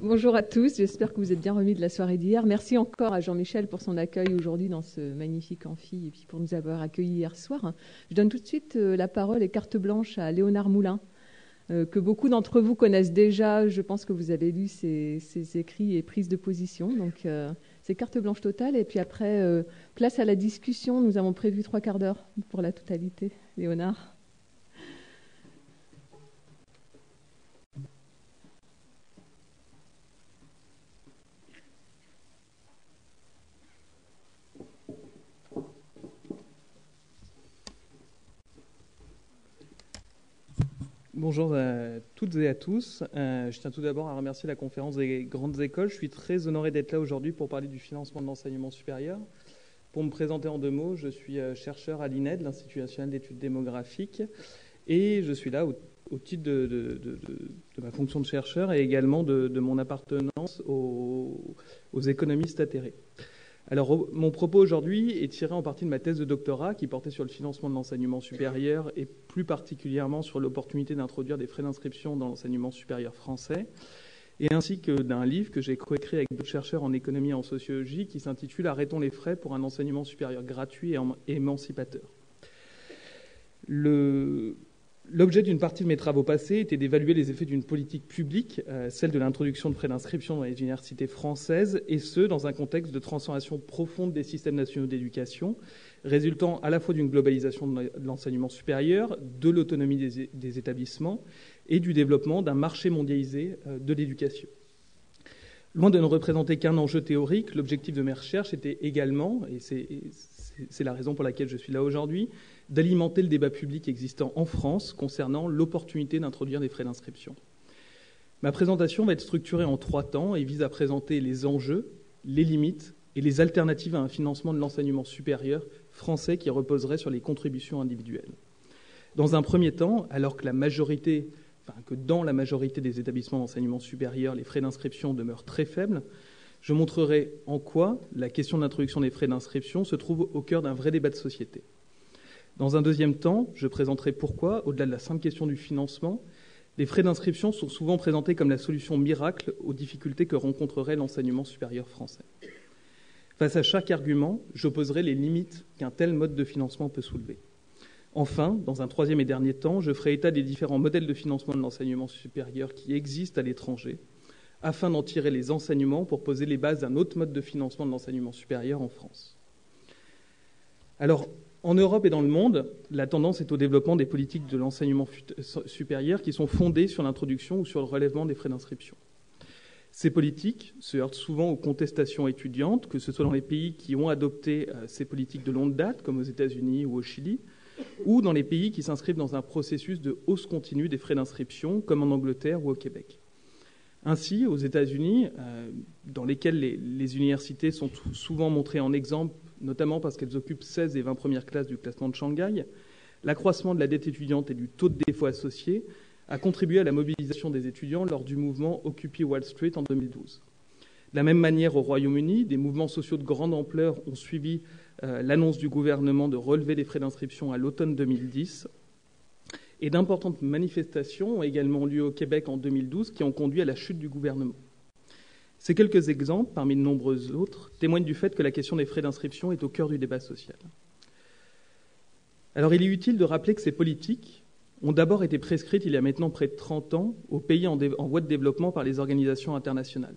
Bonjour à tous, j'espère que vous êtes bien remis de la soirée d'hier. Merci encore à Jean-Michel pour son accueil aujourd'hui dans ce magnifique amphi et puis pour nous avoir accueillis hier soir. Je donne tout de suite la parole et carte blanche à Léonard Moulin, que beaucoup d'entre vous connaissent déjà. Je pense que vous avez lu ses écrits et prises de position. Donc c'est carte blanche totale. Et puis après, place à la discussion. Nous avons prévu 3 quarts d'heure pour la totalité. Léonard. Bonjour à toutes et à tous. Je tiens tout d'abord à remercier la conférence des grandes écoles. Je suis très honoré d'être là aujourd'hui pour parler du financement de l'enseignement supérieur. Pour me présenter en 2 mots, je suis chercheur à l'INED, l'Institut national d'études démographiques, et je suis là au titre de ma fonction de chercheur et également de mon appartenance aux économistes atterrés. Alors, mon propos aujourd'hui est tiré en partie de ma thèse de doctorat qui portait sur le financement de l'enseignement supérieur et plus particulièrement sur l'opportunité d'introduire des frais d'inscription dans l'enseignement supérieur français, et ainsi que d'un livre que j'ai coécrit avec d'autres chercheurs en économie et en sociologie qui s'intitule « Arrêtons les frais pour un enseignement supérieur gratuit et émancipateur ». L'objet d'une partie de mes travaux passés était d'évaluer les effets d'une politique publique, celle de l'introduction de frais d'inscription dans les universités françaises, et ce, dans un contexte de transformation profonde des systèmes nationaux d'éducation, résultant à la fois d'une globalisation de l'enseignement supérieur, de l'autonomie des établissements et du développement d'un marché mondialisé de l'éducation. Loin de ne représenter qu'un enjeu théorique, l'objectif de mes recherches était également, et c'est la raison pour laquelle je suis là aujourd'hui, d'alimenter le débat public existant en France concernant l'opportunité d'introduire des frais d'inscription. Ma présentation va être structurée en 3 temps et vise à présenter les enjeux, les limites et les alternatives à un financement de l'enseignement supérieur français qui reposerait sur les contributions individuelles. Dans un premier temps, alors que dans la majorité des établissements d'enseignement supérieur, les frais d'inscription demeurent très faibles, je montrerai en quoi la question de l'introduction des frais d'inscription se trouve au cœur d'un vrai débat de société. Dans un deuxième temps, je présenterai pourquoi, au-delà de la simple question du financement, les frais d'inscription sont souvent présentés comme la solution miracle aux difficultés que rencontrerait l'enseignement supérieur français. Face à chaque argument, j'opposerai les limites qu'un tel mode de financement peut soulever. Enfin, dans un troisième et dernier temps, je ferai état des différents modèles de financement de l'enseignement supérieur qui existent à l'étranger, afin d'en tirer les enseignements pour poser les bases d'un autre mode de financement de l'enseignement supérieur en France. Alors, en Europe et dans le monde, la tendance est au développement des politiques de l'enseignement supérieur qui sont fondées sur l'introduction ou sur le relèvement des frais d'inscription. Ces politiques se heurtent souvent aux contestations étudiantes, que ce soit dans les pays qui ont adopté ces politiques de longue date, comme aux États-Unis ou au Chili, ou dans les pays qui s'inscrivent dans un processus de hausse continue des frais d'inscription, comme en Angleterre ou au Québec. Ainsi, aux États-Unis, dans lesquels les universités sont souvent montrées en exemple, notamment parce qu'elles occupent 16 et 20 premières classes du classement de Shanghai, l'accroissement de la dette étudiante et du taux de défaut associé a contribué à la mobilisation des étudiants lors du mouvement Occupy Wall Street en 2012. De la même manière, au Royaume-Uni, des mouvements sociaux de grande ampleur ont suivi l'annonce du gouvernement de relever les frais d'inscription à l'automne 2010, et d'importantes manifestations ont également lieu au Québec en 2012 qui ont conduit à la chute du gouvernement. Ces quelques exemples, parmi de nombreux autres, témoignent du fait que la question des frais d'inscription est au cœur du débat social. Alors il est utile de rappeler que ces politiques ont d'abord été prescrites il y a maintenant près de 30 ans aux pays en voie de développement par les organisations internationales.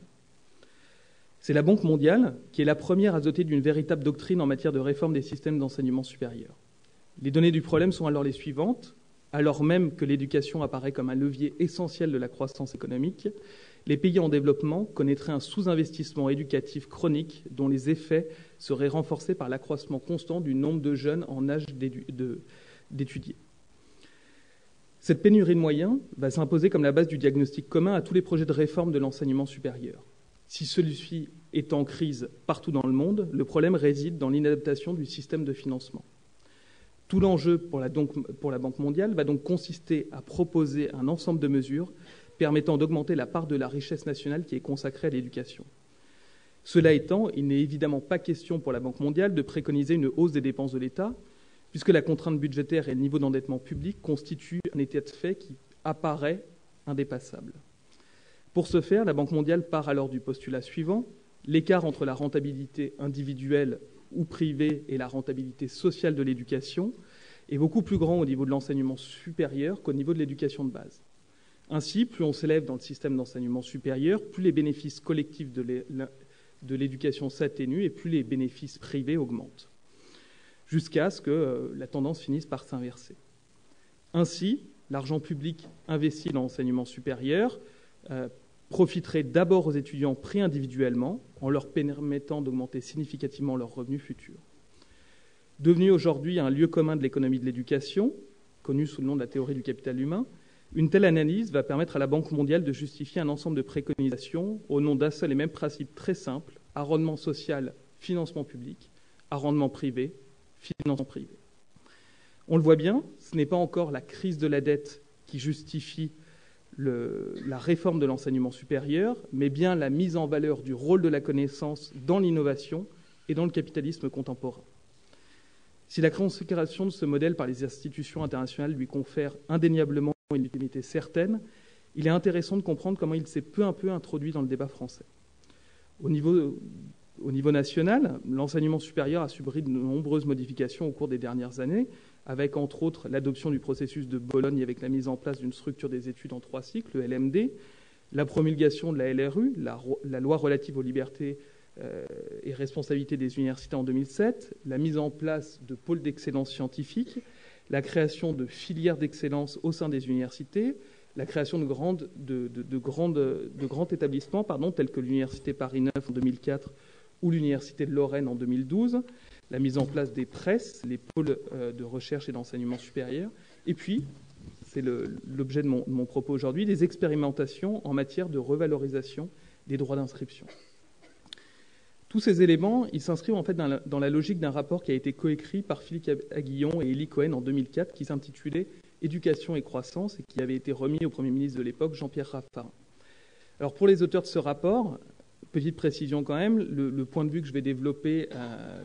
C'est la Banque mondiale qui est la première à se doter d'une véritable doctrine en matière de réforme des systèmes d'enseignement supérieur. Les données du problème sont alors les suivantes. Alors même que l'éducation apparaît comme un levier essentiel de la croissance économique, les pays en développement connaîtraient un sous-investissement éducatif chronique dont les effets seraient renforcés par l'accroissement constant du nombre de jeunes en âge d'étudier. Cette pénurie de moyens va s'imposer comme la base du diagnostic commun à tous les projets de réforme de l'enseignement supérieur. Si celui-ci est en crise partout dans le monde, le problème réside dans l'inadaptation du système de financement. Tout l'enjeu pour la Banque mondiale va donc consister à proposer un ensemble de mesures permettant d'augmenter la part de la richesse nationale qui est consacrée à l'éducation. Cela étant, il n'est évidemment pas question pour la Banque mondiale de préconiser une hausse des dépenses de l'État, puisque la contrainte budgétaire et le niveau d'endettement public constituent un état de fait qui apparaît indépassable. Pour ce faire, la Banque mondiale part alors du postulat suivant: l'écart entre la rentabilité individuelle ou privée et la rentabilité sociale de l'éducation est beaucoup plus grand au niveau de l'enseignement supérieur qu'au niveau de l'éducation de base. Ainsi, plus on s'élève dans le système d'enseignement supérieur, plus les bénéfices collectifs de l'éducation s'atténuent et plus les bénéfices privés augmentent, jusqu'à ce que la tendance finisse par s'inverser. Ainsi, l'argent public investi dans l'enseignement supérieur profiterait d'abord aux étudiants pris individuellement, en leur permettant d'augmenter significativement leurs revenus futurs. Devenu aujourd'hui un lieu commun de l'économie de l'éducation, connu sous le nom de la théorie du capital humain, une telle analyse va permettre à la Banque mondiale de justifier un ensemble de préconisations au nom d'un seul et même principe très simple: à rendement social, financement public; à rendement privé, financement privé. On le voit bien, ce n'est pas encore la crise de la dette qui justifie la réforme de l'enseignement supérieur, mais bien la mise en valeur du rôle de la connaissance dans l'innovation et dans le capitalisme contemporain. Si la consécration de ce modèle par les institutions internationales lui confère indéniablement une utilité certaine, il est intéressant de comprendre comment il s'est peu à peu introduit dans le débat français. Au niveau national, l'enseignement supérieur a subi de nombreuses modifications au cours des dernières années, avec entre autres l'adoption du processus de Bologne avec la mise en place d'une structure des études en 3 cycles, le LMD, la promulgation de la LRU, la loi relative aux libertés et responsabilités des universités en 2007, la mise en place de pôles d'excellence scientifique, la création de filières d'excellence au sein des universités, la création de grands établissements tels que l'Université Paris 9 en 2004 ou l'Université de Lorraine en 2012, la mise en place des presses, les pôles de recherche et d'enseignement supérieur, et puis, c'est l'objet de mon propos aujourd'hui, des expérimentations en matière de revalorisation des droits d'inscription. Tous ces éléments, ils s'inscrivent en fait dans la logique d'un rapport qui a été coécrit par Philippe Aguillon et Élie Cohen en 2004, qui s'intitulait « Éducation et croissance » et qui avait été remis au Premier ministre de l'époque, Jean-Pierre Raffarin. Alors pour les auteurs de ce rapport, petite précision quand même, le point de vue que je vais développer,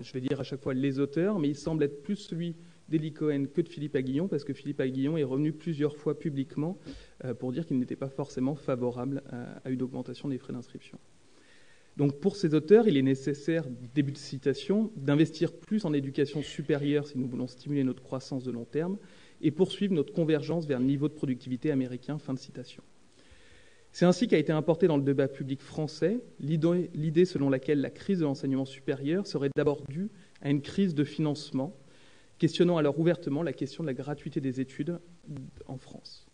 je vais dire à chaque fois les auteurs, mais il semble être plus celui d'Élie Cohen que de Philippe Aguillon, parce que Philippe Aguillon est revenu plusieurs fois publiquement pour dire qu'il n'était pas forcément favorable à une augmentation des frais d'inscription. Donc pour ces auteurs, il est nécessaire, début de citation, d'investir plus en éducation supérieure si nous voulons stimuler notre croissance de long terme et poursuivre notre convergence vers le niveau de productivité américain. Fin de citation. C'est ainsi qu'a été importée dans le débat public français l'idée selon laquelle la crise de l'enseignement supérieur serait d'abord due à une crise de financement, questionnant alors ouvertement la question de la gratuité des études en France.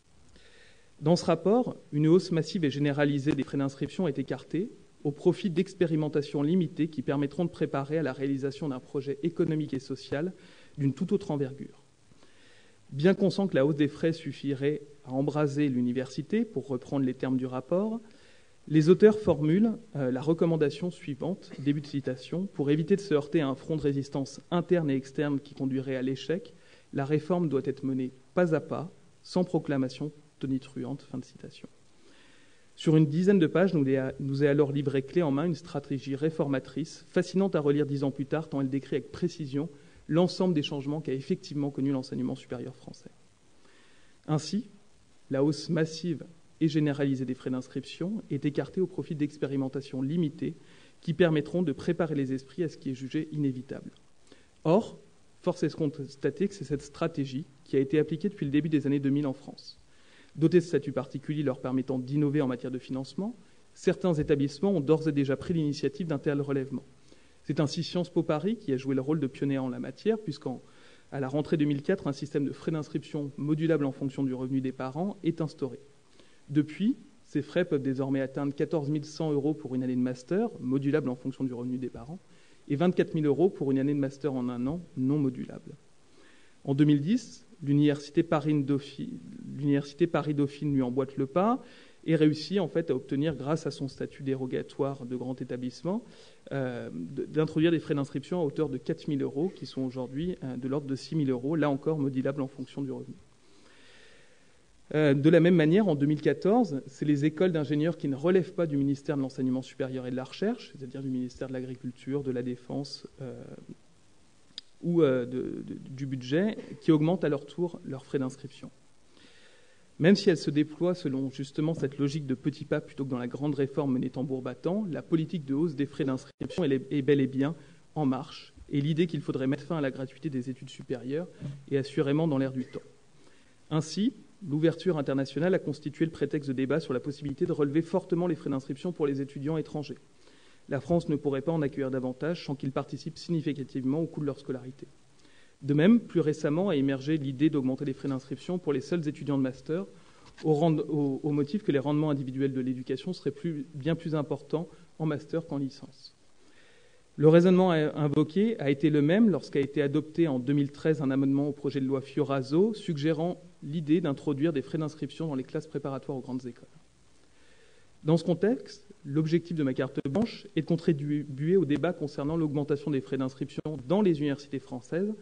Dans ce rapport, une hausse massive et généralisée des frais d'inscription est écartée au profit d'expérimentations limitées qui permettront de préparer à la réalisation d'un projet économique et social d'une toute autre envergure. Bien conscient que la hausse des frais suffirait à embraser l'université, pour reprendre les termes du rapport, les auteurs formulent la recommandation suivante, début de citation: « Pour éviter de se heurter à un front de résistance interne et externe qui conduirait à l'échec, la réforme doit être menée pas à pas, sans proclamation tonitruante. » Fin de citation. Sur une dizaine de pages, nous est alors livrée clé en main une stratégie réformatrice, fascinante à relire 10 ans plus tard, tant elle décrit avec précision l'ensemble des changements qu'a effectivement connu l'enseignement supérieur français. Ainsi, la hausse massive et généralisée des frais d'inscription est écartée au profit d'expérimentations limitées qui permettront de préparer les esprits à ce qui est jugé inévitable. Or, force est de constater que c'est cette stratégie qui a été appliquée depuis le début des années 2000 en France. Dotés de statuts particuliers leur permettant d'innover en matière de financement, certains établissements ont d'ores et déjà pris l'initiative d'un tel relèvement. C'est ainsi Sciences Po Paris qui a joué le rôle de pionnier en la matière, puisqu'à la rentrée 2004, un système de frais d'inscription modulable en fonction du revenu des parents est instauré. Depuis, ces frais peuvent désormais atteindre 14 100 € pour une année de master, modulable en fonction du revenu des parents, et 24 000 € pour une année de master en un an, non modulable. En 2010, l'Université Paris-Dauphine lui emboîte le pas et réussit en fait à obtenir, grâce à son statut dérogatoire de grand établissement, d'introduire des frais d'inscription à hauteur de 4 000 € qui sont aujourd'hui de l'ordre de 6 000 €, là encore modulables en fonction du revenu. De la même manière, en 2014, c'est les écoles d'ingénieurs qui ne relèvent pas du ministère de l'Enseignement supérieur et de la Recherche, c'est-à-dire du ministère de l'Agriculture, de la Défense ou du budget, qui augmentent à leur tour leurs frais d'inscription. Même si elle se déploie selon justement cette logique de petits pas plutôt que dans la grande réforme menée tambour battant, la politique de hausse des frais d'inscription est bel et bien en marche, et l'idée qu'il faudrait mettre fin à la gratuité des études supérieures est assurément dans l'air du temps. Ainsi, l'ouverture internationale a constitué le prétexte de débat sur la possibilité de relever fortement les frais d'inscription pour les étudiants étrangers. La France ne pourrait pas en accueillir davantage sans qu'ils participent significativement au coût de leur scolarité. De même, plus récemment a émergé l'idée d'augmenter les frais d'inscription pour les seuls étudiants de master, au motif que les rendements individuels de l'éducation seraient bien plus importants en master qu'en licence. Le raisonnement invoqué a été le même lorsqu'a été adopté en 2013 un amendement au projet de loi Fioraso suggérant l'idée d'introduire des frais d'inscription dans les classes préparatoires aux grandes écoles. Dans ce contexte, l'objectif de ma carte blanche est de contribuer au débat concernant l'augmentation des frais d'inscription dans les universités françaises,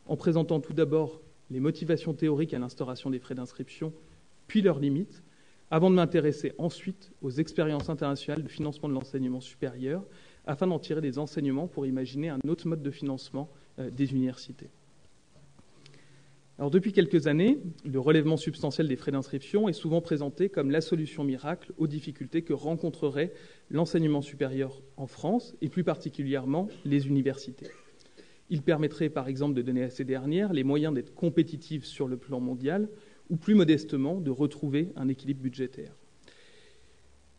en présentant tout d'abord les motivations théoriques à l'instauration des frais d'inscription, puis leurs limites, avant de m'intéresser ensuite aux expériences internationales de financement de l'enseignement supérieur, afin d'en tirer des enseignements pour imaginer un autre mode de financement des universités. Alors, depuis quelques années, le relèvement substantiel des frais d'inscription est souvent présenté comme la solution miracle aux difficultés que rencontrerait l'enseignement supérieur en France, et plus particulièrement les universités. Il permettrait par exemple de donner à ces dernières les moyens d'être compétitives sur le plan mondial, ou plus modestement de retrouver un équilibre budgétaire.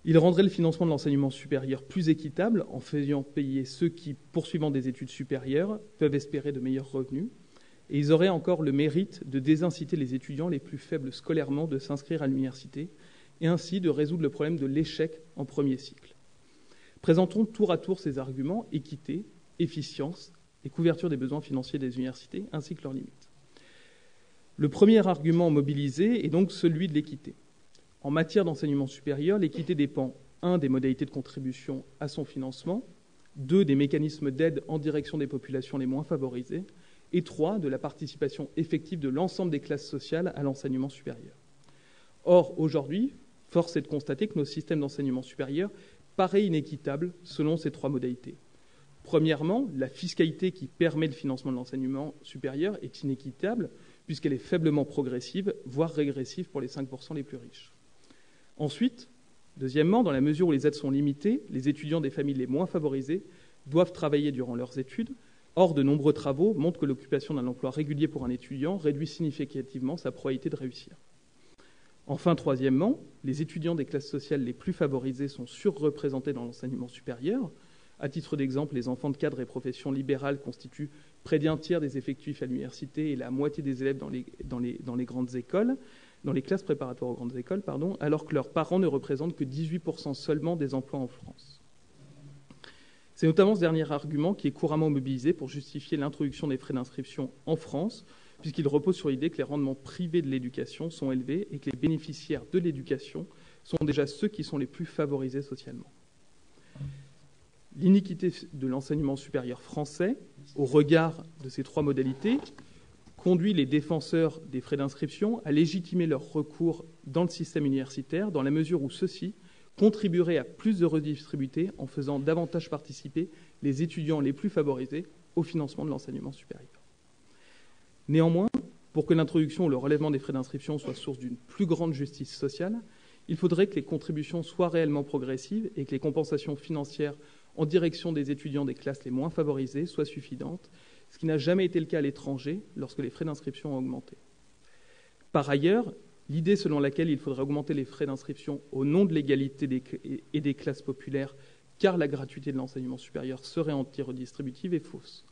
Il rendrait le financement de l'enseignement supérieur plus équitable en faisant payer ceux qui, poursuivant des études supérieures, peuvent espérer de meilleurs revenus. Et ils auraient encore le mérite de désinciter les étudiants les plus faibles scolairement de s'inscrire à l'université et ainsi de résoudre le problème de l'échec en premier cycle. Présentons tour à tour ces arguments, équité, efficience et couverture des besoins financiers des universités, ainsi que leurs limites. Le premier argument mobilisé est donc celui de l'équité. En matière d'enseignement supérieur, l'équité dépend 1. des modalités de contribution à son financement, 2. des mécanismes d'aide en direction des populations les moins favorisées, et 3. de la participation effective de l'ensemble des classes sociales à l'enseignement supérieur. Or, aujourd'hui, force est de constater que nos systèmes d'enseignement supérieur paraissent inéquitables selon ces 3 modalités. Premièrement, la fiscalité qui permet le financement de l'enseignement supérieur est inéquitable puisqu'elle est faiblement progressive, voire régressive pour les 5% les plus riches. Ensuite, deuxièmement, dans la mesure où les aides sont limitées, les étudiants des familles les moins favorisées doivent travailler durant leurs études. Or, de nombreux travaux montrent que l'occupation d'un emploi régulier pour un étudiant réduit significativement sa probabilité de réussir. Enfin, troisièmement, les étudiants des classes sociales les plus favorisées sont surreprésentés dans l'enseignement supérieur. À titre d'exemple, les enfants de cadres et professions libérales constituent près d'un tiers des effectifs à l'université et la moitié des élèves dans les grandes écoles, dans les classes préparatoires aux grandes écoles, alors que leurs parents ne représentent que 18% seulement des emplois en France. C'est notamment ce dernier argument qui est couramment mobilisé pour justifier l'introduction des frais d'inscription en France, puisqu'il repose sur l'idée que les rendements privés de l'éducation sont élevés et que les bénéficiaires de l'éducation sont déjà ceux qui sont les plus favorisés socialement. L'iniquité de l'enseignement supérieur français, au regard de ces 3 modalités, conduit les défenseurs des frais d'inscription à légitimer leur recours dans le système universitaire, dans la mesure où ceux-ci contribueraient à plus de redistribution en faisant davantage participer les étudiants les plus favorisés au financement de l'enseignement supérieur. Néanmoins, pour que l'introduction ou le relèvement des frais d'inscription soit source d'une plus grande justice sociale, il faudrait que les contributions soient réellement progressives et que les compensations financières en direction des étudiants des classes les moins favorisées soient suffisantes, ce qui n'a jamais été le cas à l'étranger lorsque les frais d'inscription ont augmenté. Par ailleurs, l'idée selon laquelle il faudrait augmenter les frais d'inscription au nom de l'égalité et des classes populaires, car la gratuité de l'enseignement supérieur serait anti-redistributive, est fausse.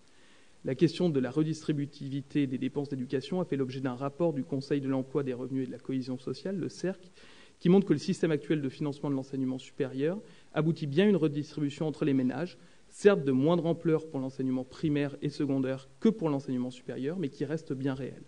La question de la redistributivité des dépenses d'éducation a fait l'objet d'un rapport du Conseil de l'emploi, des revenus et de la cohésion sociale, le CERC, qui montre que le système actuel de financement de l'enseignement supérieur aboutit bien à une redistribution entre les ménages, certes de moindre ampleur pour l'enseignement primaire et secondaire que pour l'enseignement supérieur, mais qui reste bien réelle.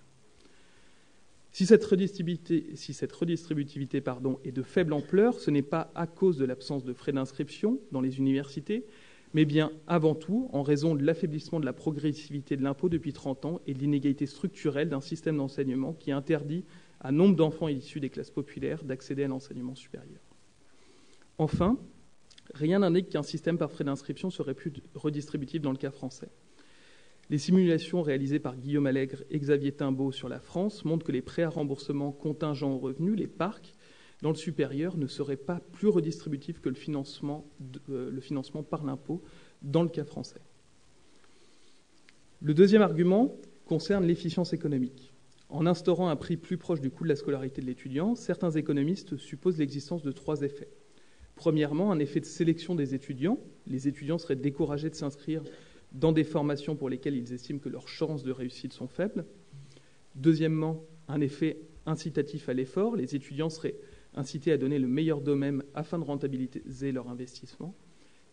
Si cette redistributivité est de faible ampleur, ce n'est pas à cause de l'absence de frais d'inscription dans les universités, mais bien avant tout en raison de l'affaiblissement de la progressivité de l'impôt depuis 30 ans et de l'inégalité structurelle d'un système d'enseignement qui interdit à nombre d'enfants issus des classes populaires d'accéder à l'enseignement supérieur. Enfin, rien n'indique qu'un système par frais d'inscription serait plus redistributif dans le cas français. Les simulations réalisées par Guillaume Allègre et Xavier Timbaud sur la France montrent que les prêts à remboursement contingents aux revenus, les PARC, dans le supérieur, ne seraient pas plus redistributifs que le financement par l'impôt dans le cas français. Le deuxième argument concerne l'efficience économique. En instaurant un prix plus proche du coût de la scolarité de l'étudiant, certains économistes supposent l'existence de 3 effets. Premièrement, un effet de sélection des étudiants. Les étudiants seraient découragés de s'inscrire dans des formations pour lesquelles ils estiment que leurs chances de réussite sont faibles. Deuxièmement, un effet incitatif à l'effort. Les étudiants seraient incités à donner le meilleur d'eux-mêmes afin de rentabiliser leur investissement.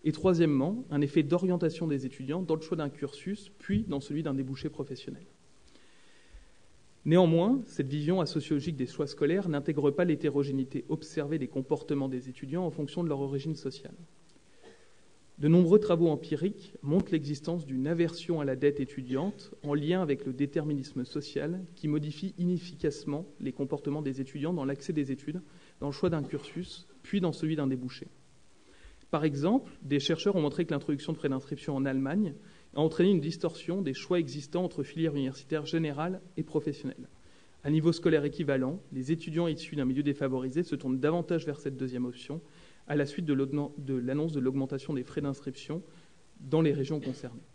Et troisièmement, un effet d'orientation des étudiants dans le choix d'un cursus, puis dans celui d'un débouché professionnel. Néanmoins, cette vision asociologique des choix scolaires n'intègre pas l'hétérogénéité observée des comportements des étudiants en fonction de leur origine sociale. De nombreux travaux empiriques montrent l'existence d'une aversion à la dette étudiante en lien avec le déterminisme social qui modifie inefficacement les comportements des étudiants dans l'accès des études, dans le choix d'un cursus, puis dans celui d'un débouché. Par exemple, des chercheurs ont montré que l'introduction de frais d'inscription en Allemagne a entraîné une distorsion des choix existants entre filières universitaires générales et professionnelles. À niveau scolaire équivalent, les étudiants issus d'un milieu défavorisé se tournent davantage vers cette deuxième option à la suite de l'annonce de l'augmentation des frais d'inscription dans les régions concernées.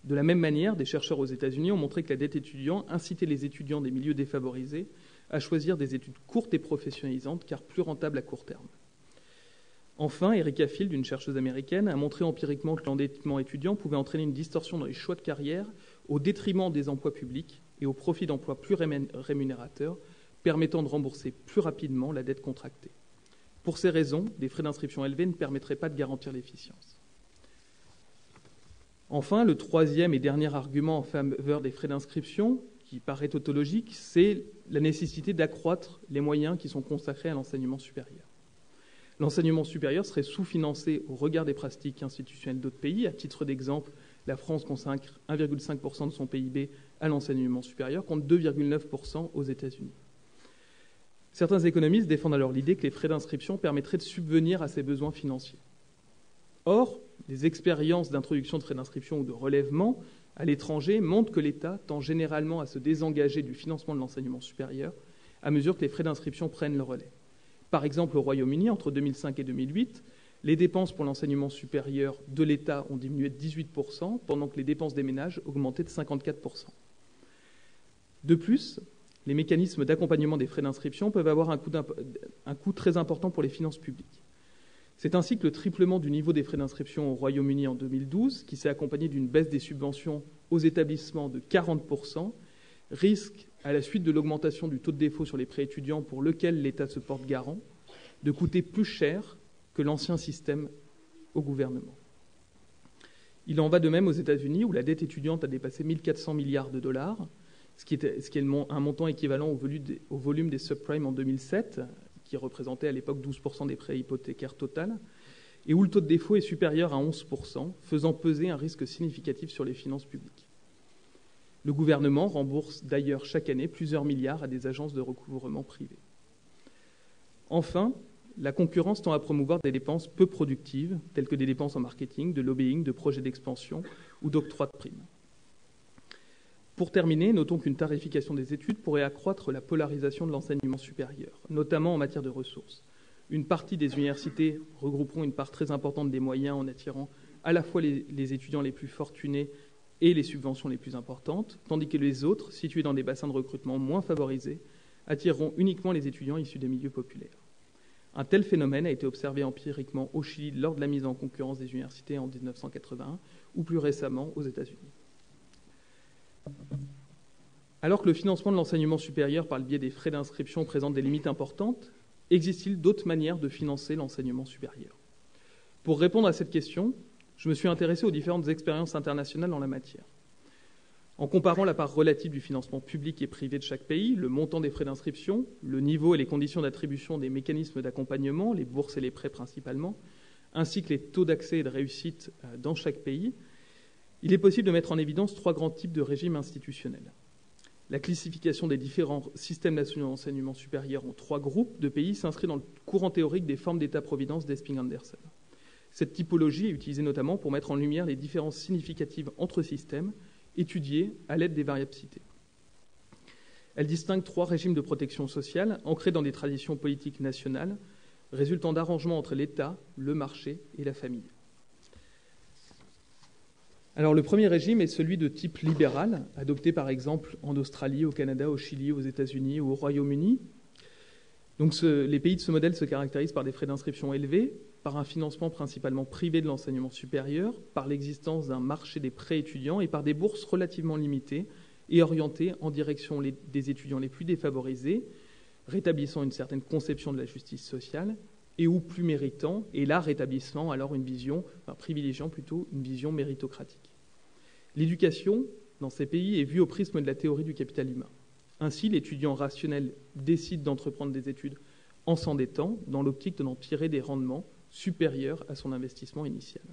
De la même manière, des chercheurs aux États-Unis ont montré que la dette étudiante incitait les étudiants des milieux défavorisés à choisir des études courtes et professionnalisantes, car plus rentables à court terme. Enfin, Erika Field, une chercheuse américaine, a montré empiriquement que l'endettement étudiant pouvait entraîner une distorsion dans les choix de carrière au détriment des emplois publics et au profit d'emplois plus rémunérateurs, permettant de rembourser plus rapidement la dette contractée. Pour ces raisons, des frais d'inscription élevés ne permettraient pas de garantir l'efficience. Enfin, le troisième et dernier argument en faveur des frais d'inscription, qui paraît tautologique, c'est la nécessité d'accroître les moyens qui sont consacrés à l'enseignement supérieur. L'enseignement supérieur serait sous-financé au regard des pratiques institutionnelles d'autres pays. À titre d'exemple, la France consacre 1,5% de son PIB à l'enseignement supérieur, contre 2,9% aux États-Unis. Certains économistes défendent alors l'idée que les frais d'inscription permettraient de subvenir à ces besoins financiers. Or, les expériences d'introduction de frais d'inscription ou de relèvement à l'étranger montrent que l'État tend généralement à se désengager du financement de l'enseignement supérieur à mesure que les frais d'inscription prennent le relais. Par exemple, au Royaume-Uni, entre 2005 et 2008, les dépenses pour l'enseignement supérieur de l'État ont diminué de 18%, pendant que les dépenses des ménages augmentaient de 54%. De plus, les mécanismes d'accompagnement des frais d'inscription peuvent avoir un coût très important pour les finances publiques. C'est ainsi que le triplement du niveau des frais d'inscription au Royaume-Uni en 2012, qui s'est accompagné d'une baisse des subventions aux établissements de 40%, risque, à la suite de l'augmentation du taux de défaut sur les prêts étudiants pour lequel l'État se porte garant, de coûter plus cher que l'ancien système au gouvernement. Il en va de même aux États-Unis, où la dette étudiante a dépassé 1 400 milliards de dollars, ce qui est un montant équivalent au volume des subprimes en 2007, qui représentait à l'époque 12% des prêts hypothécaires total, et où le taux de défaut est supérieur à 11%, faisant peser un risque significatif sur les finances publiques. Le gouvernement rembourse d'ailleurs chaque année plusieurs milliards à des agences de recouvrement privées. Enfin, la concurrence tend à promouvoir des dépenses peu productives, telles que des dépenses en marketing, de lobbying, de projets d'expansion ou d'octroi de primes. Pour terminer, notons qu'une tarification des études pourrait accroître la polarisation de l'enseignement supérieur, notamment en matière de ressources. Une partie des universités regrouperont une part très importante des moyens en attirant à la fois les étudiants les plus fortunés et les subventions les plus importantes, tandis que les autres, situés dans des bassins de recrutement moins favorisés, attireront uniquement les étudiants issus des milieux populaires. Un tel phénomène a été observé empiriquement au Chili lors de la mise en concurrence des universités en 1981 ou plus récemment aux États-Unis. Alors que le financement de l'enseignement supérieur par le biais des frais d'inscription présente des limites importantes, existe-t-il d'autres manières de financer l'enseignement supérieur ? Pour répondre à cette question, je me suis intéressé aux différentes expériences internationales en la matière. En comparant la part relative du financement public et privé de chaque pays, le montant des frais d'inscription, le niveau et les conditions d'attribution des mécanismes d'accompagnement, les bourses et les prêts principalement, ainsi que les taux d'accès et de réussite dans chaque pays, il est possible de mettre en évidence 3 grands types de régimes institutionnels. La classification des différents systèmes nationaux d'enseignement supérieur en 3 groupes de pays s'inscrit dans le courant théorique des formes d'État-providence d'Esping-Andersen. Cette typologie est utilisée notamment pour mettre en lumière les différences significatives entre systèmes, étudiées à l'aide des variables citées. Elle distingue 3 régimes de protection sociale ancrés dans des traditions politiques nationales, résultant d'arrangements entre l'État, le marché et la famille. Alors, le premier régime est celui de type libéral, adopté par exemple en Australie, au Canada, au Chili, aux États-Unis ou au Royaume-Uni. Donc, les pays de ce modèle se caractérisent par des frais d'inscription élevés, par un financement principalement privé de l'enseignement supérieur, par l'existence d'un marché des prêts étudiants et par des bourses relativement limitées et orientées en direction des étudiants les plus défavorisés, rétablissant une certaine conception de la justice sociale, et ou plus méritant, et là rétablissant alors privilégiant plutôt une vision méritocratique. L'éducation, dans ces pays, est vue au prisme de la théorie du capital humain. Ainsi, l'étudiant rationnel décide d'entreprendre des études en s'endettant, dans l'optique d'en tirer des rendements supérieurs à son investissement initial.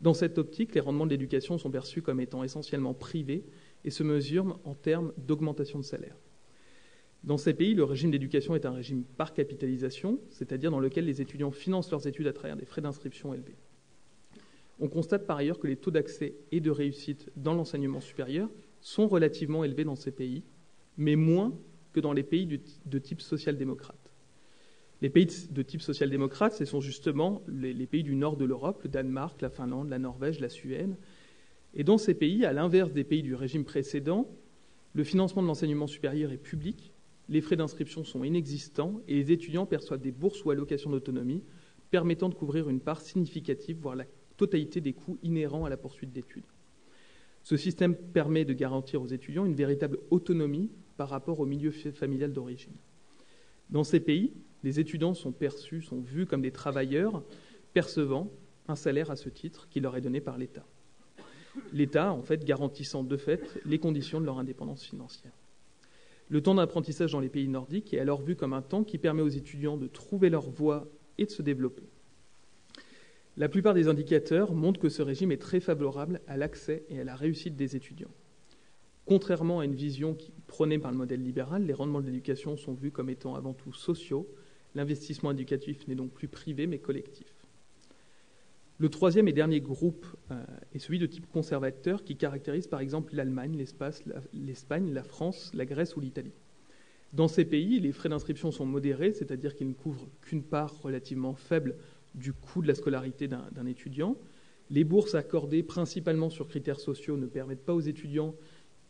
Dans cette optique, les rendements de l'éducation sont perçus comme étant essentiellement privés et se mesurent en termes d'augmentation de salaire. Dans ces pays, le régime d'éducation est un régime par capitalisation, c'est-à-dire dans lequel les étudiants financent leurs études à travers des frais d'inscription élevés. On constate par ailleurs que les taux d'accès et de réussite dans l'enseignement supérieur sont relativement élevés dans ces pays, mais moins que dans les pays de type social-démocrate. Les pays de type social-démocrate, ce sont justement les pays du nord de l'Europe, le Danemark, la Finlande, la Norvège, la Suède. Et dans ces pays, à l'inverse des pays du régime précédent, le financement de l'enseignement supérieur est public, les frais d'inscription sont inexistants et les étudiants perçoivent des bourses ou allocations d'autonomie permettant de couvrir une part significative, voire la totalité des coûts inhérents à la poursuite d'études. Ce système permet de garantir aux étudiants une véritable autonomie par rapport au milieu familial d'origine. Dans ces pays, les étudiants sont vus comme des travailleurs percevant un salaire à ce titre qui leur est donné par l'État. L'État, en fait, garantissant de fait les conditions de leur indépendance financière. Le temps d'apprentissage dans les pays nordiques est alors vu comme un temps qui permet aux étudiants de trouver leur voie et de se développer. La plupart des indicateurs montrent que ce régime est très favorable à l'accès et à la réussite des étudiants. Contrairement à une vision prônée par le modèle libéral, les rendements de l'éducation sont vus comme étant avant tout sociaux. L'investissement éducatif n'est donc plus privé mais collectif. Le troisième et dernier groupe est celui de type conservateur qui caractérise par exemple l'Allemagne, l'Espagne, la France, la Grèce ou l'Italie. Dans ces pays, les frais d'inscription sont modérés, c'est-à-dire qu'ils ne couvrent qu'une part relativement faible du coût de la scolarité d'un étudiant. Les bourses accordées principalement sur critères sociaux ne permettent pas aux étudiants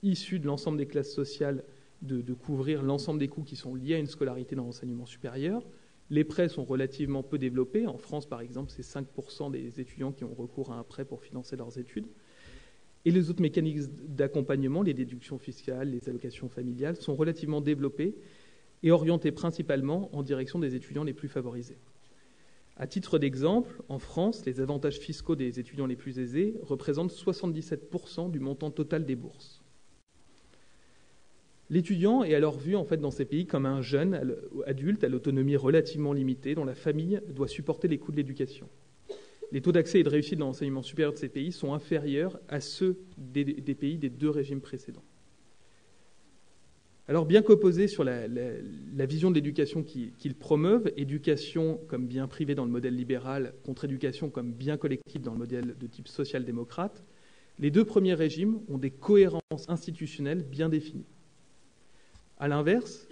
issus de l'ensemble des classes sociales de couvrir l'ensemble des coûts qui sont liés à une scolarité dans l'enseignement supérieur. Les prêts sont relativement peu développés. En France, par exemple, c'est 5% des étudiants qui ont recours à un prêt pour financer leurs études. Et les autres mécanismes d'accompagnement, les déductions fiscales, les allocations familiales, sont relativement développés et orientés principalement en direction des étudiants les plus favorisés. À titre d'exemple, en France, les avantages fiscaux des étudiants les plus aisés représentent 77% du montant total des bourses. L'étudiant est alors vu en fait, dans ces pays comme un jeune adulte à l'autonomie relativement limitée dont la famille doit supporter les coûts de l'éducation. Les taux d'accès et de réussite dans l'enseignement supérieur de ces pays sont inférieurs à ceux des pays des 2 régimes précédents. Alors, bien qu'opposés sur la vision de l'éducation qu'ils promeuvent, éducation comme bien privé dans le modèle libéral contre éducation comme bien collectif dans le modèle de type social-démocrate, les 2 premiers régimes ont des cohérences institutionnelles bien définies. A l'inverse,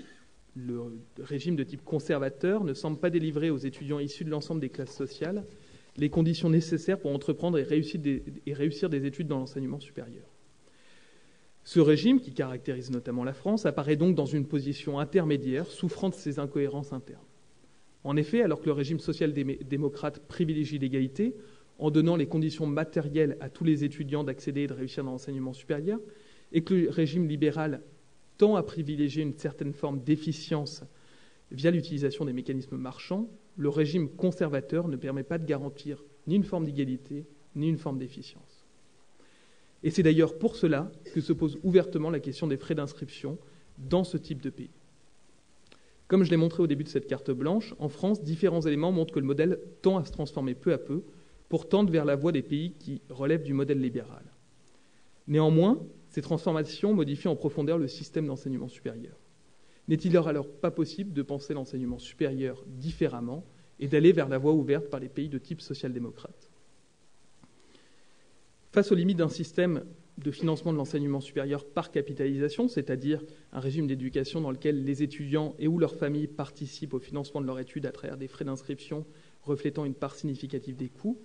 le régime de type conservateur ne semble pas délivrer aux étudiants issus de l'ensemble des classes sociales les conditions nécessaires pour entreprendre et réussir des études dans l'enseignement supérieur. Ce régime, qui caractérise notamment la France, apparaît donc dans une position intermédiaire, souffrant de ces incohérences internes. En effet, alors que le régime social-démocrate privilégie l'égalité, en donnant les conditions matérielles à tous les étudiants d'accéder et de réussir dans l'enseignement supérieur, et que le régime libéral tend à privilégier une certaine forme d'efficience via l'utilisation des mécanismes marchands, le régime conservateur ne permet pas de garantir ni une forme d'égalité, ni une forme d'efficience. Et c'est d'ailleurs pour cela que se pose ouvertement la question des frais d'inscription dans ce type de pays. Comme je l'ai montré au début de cette carte blanche, en France, différents éléments montrent que le modèle tend à se transformer peu à peu pour tendre vers la voie des pays qui relèvent du modèle libéral. Néanmoins, ces transformations modifient en profondeur le système d'enseignement supérieur. N'est-il alors pas possible de penser l'enseignement supérieur différemment et d'aller vers la voie ouverte par les pays de type social-démocrate. Face aux limites d'un système de financement de l'enseignement supérieur par capitalisation, c'est-à-dire un régime d'éducation dans lequel les étudiants et ou leurs familles participent au financement de leur étude à travers des frais d'inscription reflétant une part significative des coûts,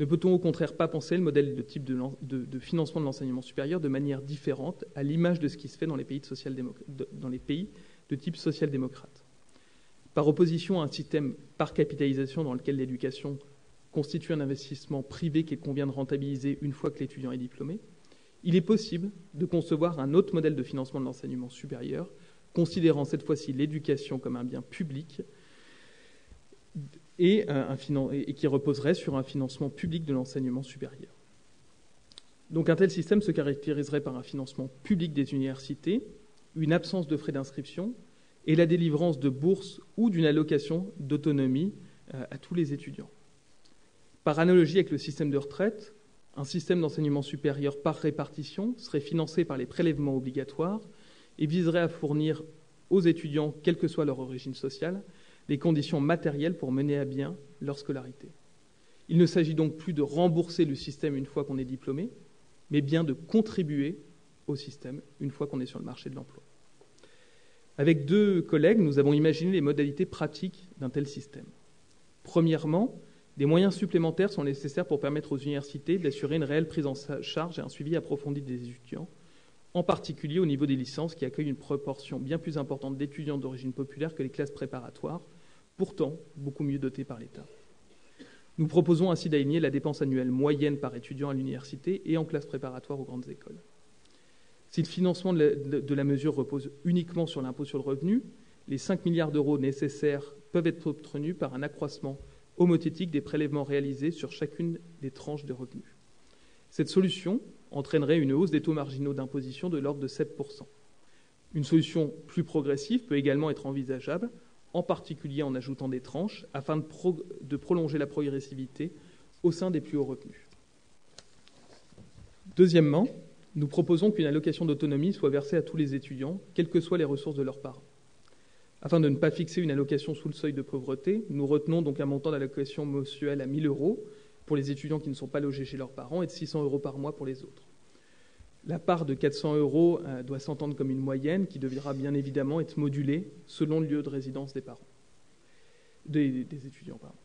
ne peut-on au contraire pas penser le modèle de type de financement de l'enseignement supérieur de manière différente, à l'image de ce qui se fait dans les pays de type social-démocrate? Par opposition à un système par capitalisation dans lequel l'éducation constitue un investissement privé qu'il convient de rentabiliser une fois que l'étudiant est diplômé, il est possible de concevoir un autre modèle de financement de l'enseignement supérieur, considérant cette fois-ci l'éducation comme un bien public et qui reposerait sur un financement public de l'enseignement supérieur. Donc un tel système se caractériserait par un financement public des universités, une absence de frais d'inscription et la délivrance de bourses ou d'une allocation d'autonomie à tous les étudiants. Par analogie avec le système de retraite, un système d'enseignement supérieur par répartition serait financé par les prélèvements obligatoires et viserait à fournir aux étudiants, quelle que soit leur origine sociale, les conditions matérielles pour mener à bien leur scolarité. Il ne s'agit donc plus de rembourser le système une fois qu'on est diplômé, mais bien de contribuer au système une fois qu'on est sur le marché de l'emploi. Avec 2 collègues, nous avons imaginé les modalités pratiques d'un tel système. Premièrement, des moyens supplémentaires sont nécessaires pour permettre aux universités d'assurer une réelle prise en charge et un suivi approfondi des étudiants, en particulier au niveau des licences qui accueillent une proportion bien plus importante d'étudiants d'origine populaire que les classes préparatoires, pourtant beaucoup mieux dotées par l'État. Nous proposons ainsi d'aligner la dépense annuelle moyenne par étudiant à l'université et en classe préparatoire aux grandes écoles. Si le financement de la mesure repose uniquement sur l'impôt sur le revenu, les 5 milliards d'euros nécessaires peuvent être obtenus par un accroissement homothétique des prélèvements réalisés sur chacune des tranches de revenus. Cette solution entraînerait une hausse des taux marginaux d'imposition de l'ordre de 7%. Une solution plus progressive peut également être envisageable, en particulier en ajoutant des tranches, afin de prolonger la progressivité au sein des plus hauts revenus. Deuxièmement, nous proposons qu'une allocation d'autonomie soit versée à tous les étudiants, quelles que soient les ressources de leurs parents. Afin de ne pas fixer une allocation sous le seuil de pauvreté, nous retenons donc un montant d'allocation mensuelle à 1 000 € pour les étudiants qui ne sont pas logés chez leurs parents et de 600 € par mois pour les autres. La part de 400 € doit s'entendre comme une moyenne qui devra bien évidemment être modulée selon le lieu de résidence des parents, des étudiants. Pardon.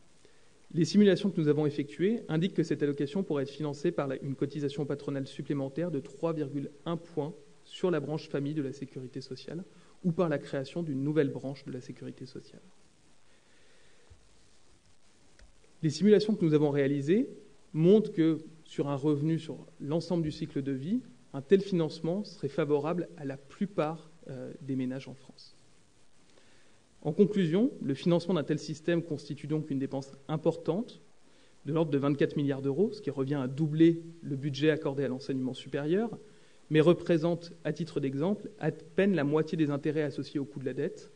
Les simulations que nous avons effectuées indiquent que cette allocation pourrait être financée par une cotisation patronale supplémentaire de 3,1 points sur la branche famille de la sécurité sociale ou par la création d'une nouvelle branche de la sécurité sociale. Les simulations que nous avons réalisées montrent que sur un revenu sur l'ensemble du cycle de vie, un tel financement serait favorable à la plupart des ménages en France. En conclusion, le financement d'un tel système constitue donc une dépense importante, de l'ordre de 24 milliards d'euros, ce qui revient à doubler le budget accordé à l'enseignement supérieur, mais représente, à titre d'exemple, à peine la moitié des intérêts associés au coût de la dette,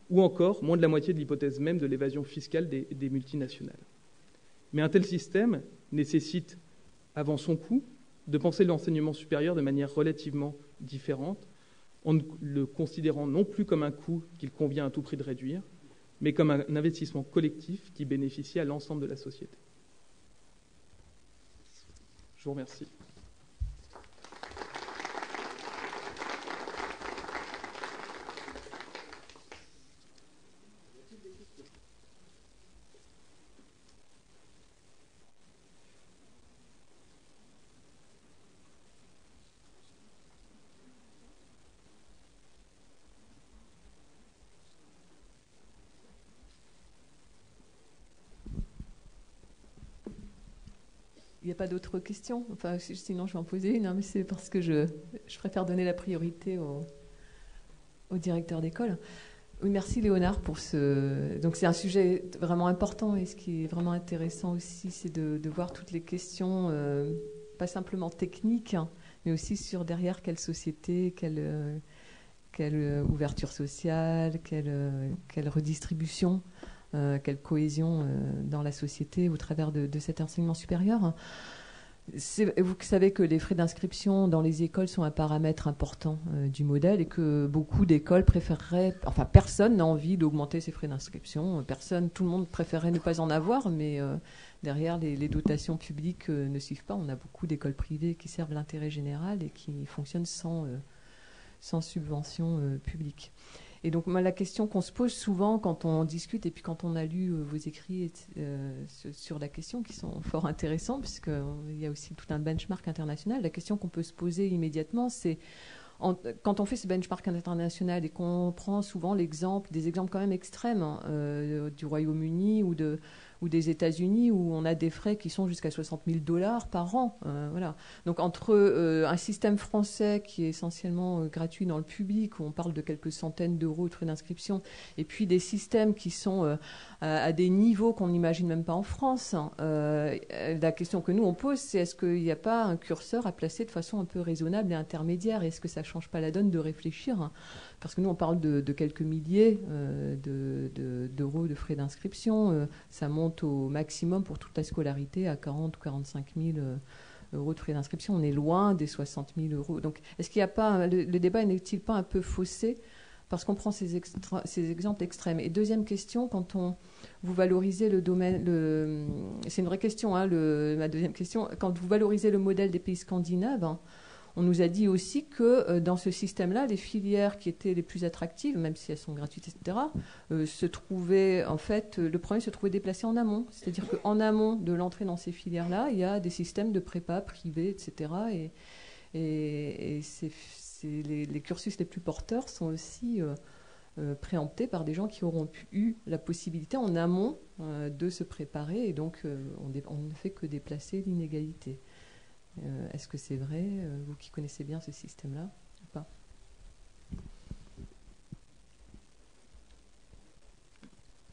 ou encore moins de la moitié de l'hypothèse même de l'évasion fiscale des multinationales. Mais un tel système nécessite, avant son coût, de penser l'enseignement supérieur de manière relativement différente, en le considérant non plus comme un coût qu'il convient à tout prix de réduire, mais comme un investissement collectif qui bénéficie à l'ensemble de la société. Je vous remercie. Il n'y a pas d'autres questions? Enfin, sinon, je vais en poser une, hein, mais c'est parce que je préfère donner la priorité au directeur d'école. Oui, merci Léonard pour ce... Donc c'est un sujet vraiment important et ce qui est vraiment intéressant aussi, c'est de voir toutes les questions, pas simplement techniques, hein, mais aussi sur derrière quelle société, quelle ouverture sociale, quelle redistribution, quelle cohésion dans la société au travers de cet enseignement supérieur. Vous savez que les frais d'inscription dans les écoles sont un paramètre important du modèle et que beaucoup d'écoles préféreraient, enfin personne n'a envie d'augmenter ses frais d'inscription, tout le monde préférerait ne pas en avoir, mais derrière les dotations publiques ne suivent pas. On a beaucoup d'écoles privées qui servent l'intérêt général et qui fonctionnent sans subvention publique. Et donc la question qu'on se pose souvent quand on discute et puis quand on a lu vos écrits sur la question, qui sont fort intéressants, puisqu'il y a aussi tout un benchmark international, la question qu'on peut se poser immédiatement, c'est quand on fait ce benchmark international et qu'on prend souvent des exemples quand même extrêmes du Royaume-Uni ou des États-Unis, où on a des frais qui sont jusqu'à 60 000 $ par an. Voilà. Donc entre un système français qui est essentiellement gratuit dans le public, où on parle de quelques centaines d'euros de frais d'inscription, et puis des systèmes qui sont à des niveaux qu'on n'imagine même pas en France, la question que nous on pose, c'est est-ce qu'il n'y a pas un curseur à placer de façon un peu raisonnable et intermédiaire? Est-ce que ça ne change pas la donne de réfléchir? Parce que nous, on parle de quelques milliers d'euros de frais d'inscription. Ça monte au maximum pour toute la scolarité à 40 ou 45 000 euros de frais d'inscription. On est loin des 60 000 euros. Donc, est-ce qu'il n'y a pas le débat n'est-il pas un peu faussé parce qu'on prend ces exemples extrêmes? Et deuxième question, quand vous valorisez le domaine, c'est une vraie question, hein, ma deuxième question, quand vous valorisez le modèle des pays scandinaves, hein, on nous a dit aussi que dans ce système-là, les filières qui étaient les plus attractives, même si elles sont gratuites, etc., se trouvaient, en fait, le problème se trouvait déplacé en amont. C'est-à-dire qu'en amont de l'entrée dans ces filières-là, il y a des systèmes de prépa privés, etc. Et les cursus les plus porteurs sont aussi préemptés par des gens qui auront eu la possibilité en amont de se préparer. Et donc, on ne fait que déplacer l'inégalité. Est-ce que c'est vrai, vous qui connaissez bien ce système-là, ou pas?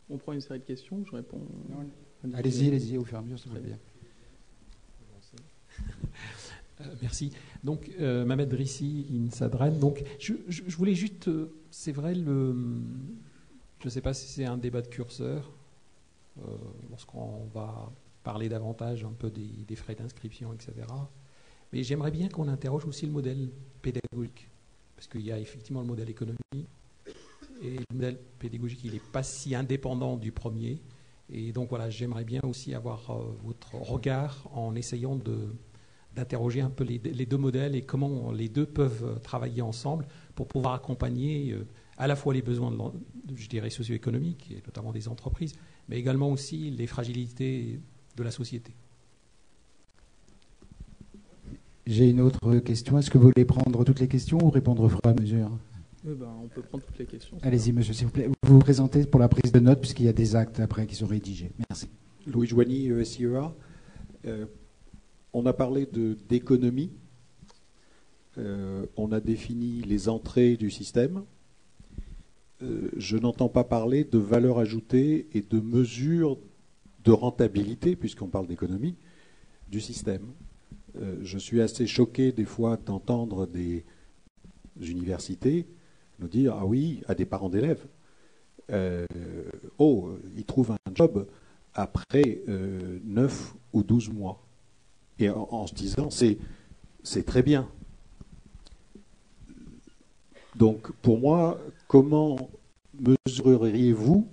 On prend une série de questions, je réponds. Allez-y, au fur et à mesure, ça va bien. Merci. Donc, Mamed Drissi, INSADREN. Donc, je voulais juste, c'est vrai, je ne sais pas si c'est un débat de curseur, lorsqu'on va parler davantage un peu des frais d'inscription, etc. Mais j'aimerais bien qu'on interroge aussi le modèle pédagogique, parce qu'il y a effectivement le modèle économique, et le modèle pédagogique, il n'est pas si indépendant du premier. Et donc voilà, j'aimerais bien aussi avoir votre regard en essayant d'interroger un peu les deux modèles et comment les deux peuvent travailler ensemble pour pouvoir accompagner à la fois les besoins, je dirais, socio-économiques, et notamment des entreprises, mais également aussi les fragilités de la société. J'ai une autre question. Est-ce que vous voulez prendre toutes les questions ou répondre au fur et à mesure? On peut prendre toutes les questions. Allez-y, monsieur, s'il vous plaît. Vous vous présentez pour la prise de notes, puisqu'il y a des actes après qui sont rédigés. Merci. Louis Joigny, ESIEA. On a parlé d'économie. On a défini les entrées du système. Je n'entends pas parler de valeur ajoutée et de mesures de rentabilité, puisqu'on parle d'économie, du système. Je suis assez choqué des fois d'entendre des universités nous dire « Ah oui, à des parents d'élèves, ils trouvent un job après 9 ou 12 mois. » Et en se disant « C'est très bien. » Donc, pour moi, comment mesureriez-vous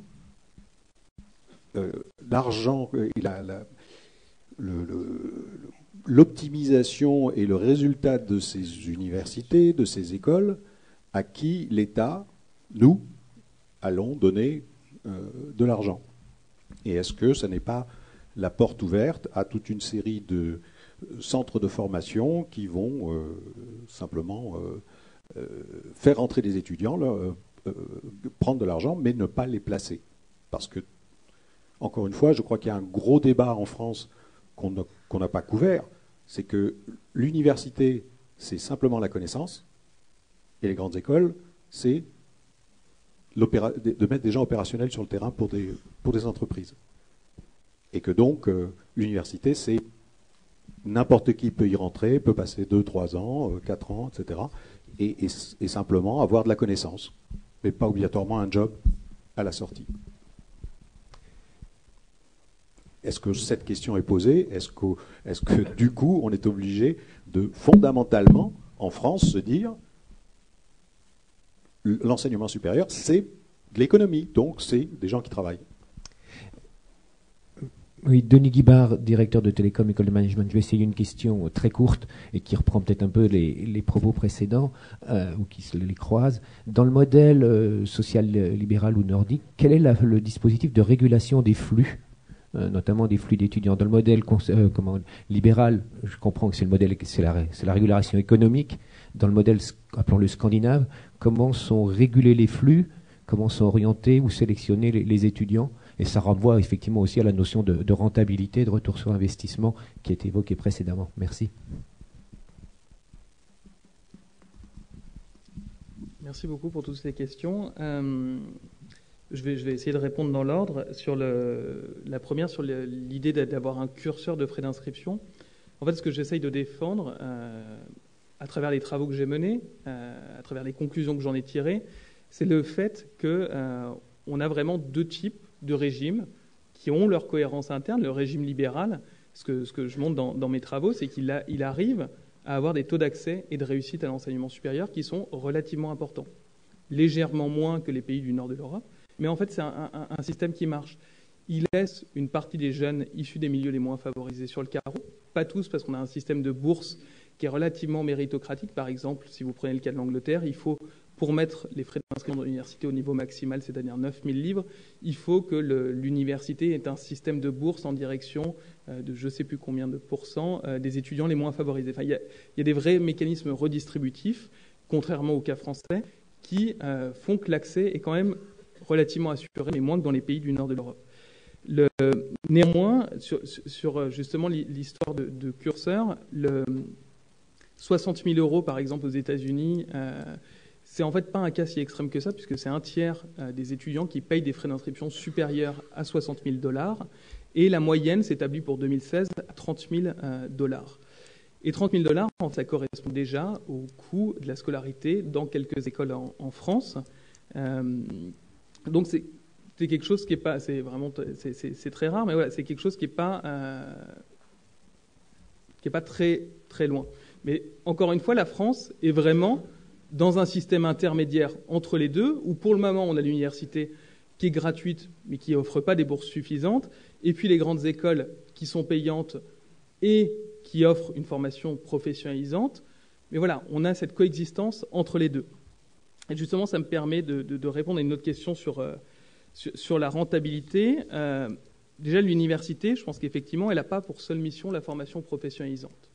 l'argent, l'optimisation et le résultat de ces universités, de ces écoles, à qui l'État, nous, allons donner de l'argent? Et est-ce que ce n'est pas la porte ouverte à toute une série de centres de formation qui vont simplement faire entrer des étudiants, prendre de l'argent, mais ne pas les placer? Parce que, encore une fois, je crois qu'il y a un gros débat en France qu'on n'a pas couvert, c'est que l'université, c'est simplement la connaissance, et les grandes écoles, c'est de mettre des gens opérationnels sur le terrain pour des entreprises. Et que donc, l'université, c'est n'importe qui peut y rentrer, peut passer 2, 3 ans, 4 ans, etc., et simplement avoir de la connaissance, mais pas obligatoirement un job à la sortie. est-ce que cette question est posée? Est-ce que du coup, on est obligé de fondamentalement, en France, se dire l'enseignement supérieur, c'est de l'économie, donc c'est des gens qui travaillent? Oui, Denis Guibard, directeur de Télécom, École de Management. Je vais essayer une question très courte et qui reprend peut-être un peu les propos précédents ou qui se les croise. Dans le modèle social libéral ou nordique, quel est le dispositif de régulation des flux, notamment des flux d'étudiants? Dans le modèle libéral, je comprends que c'est le modèle, c'est la régulation économique. Dans le modèle, appelons-le scandinave, comment sont régulés les flux, comment sont orientés ou sélectionnés les étudiants? Et ça renvoie effectivement aussi à la notion de rentabilité, de retour sur investissement qui a été évoquée précédemment. Merci. Merci beaucoup pour toutes ces questions. Je vais essayer de répondre dans l'ordre. Sur la première, sur l'idée d'avoir un curseur de frais d'inscription. En fait, ce que j'essaye de défendre, à travers les travaux que j'ai menés, à travers les conclusions que j'en ai tirées, c'est le fait qu'on a vraiment deux types de régimes qui ont leur cohérence interne. Le régime libéral, ce que je montre dans mes travaux, c'est qu'il arrive à avoir des taux d'accès et de réussite à l'enseignement supérieur qui sont relativement importants. Légèrement moins que les pays du nord de l'Europe, mais en fait c'est un système qui marche. Il laisse une partie des jeunes issus des milieux les moins favorisés sur le carreau, pas tous, parce qu'on a un système de bourse qui est relativement méritocratique. Par exemple, si vous prenez le cas de l'Angleterre, il faut, pour mettre les frais d'inscription dans l'université au niveau maximal, c'est-à-dire 9 000 livres, il faut que l'université ait un système de bourse en direction de je ne sais plus combien de pourcents des étudiants les moins favorisés. Enfin, il y a des vrais mécanismes redistributifs, contrairement au cas français, qui font que l'accès est quand même relativement assuré, mais moins que dans les pays du nord de l'Europe. Néanmoins, sur justement l'histoire de curseur, 60 000 euros, par exemple, aux États-Unis, c'est en fait pas un cas si extrême que ça, puisque c'est un tiers des étudiants qui payent des frais d'inscription supérieurs à 60 000 $, et la moyenne s'établit pour 2016 à 30 000 $. Et 30 000 $, ça correspond déjà au coût de la scolarité dans quelques écoles en France. Donc c'est quelque chose qui est pas, c'est très rare, mais voilà, c'est quelque chose qui est pas très très loin. Mais encore une fois, la France est vraiment dans un système intermédiaire entre les deux, où pour le moment on a l'université qui est gratuite mais qui offre pas des bourses suffisantes, et puis les grandes écoles qui sont payantes et qui offrent une formation professionnalisante. Mais voilà, on a cette coexistence entre les deux. Et justement, ça me permet de répondre à une autre question sur la rentabilité. Déjà, l'université, je pense qu'effectivement, elle n'a pas pour seule mission la formation professionnalisante.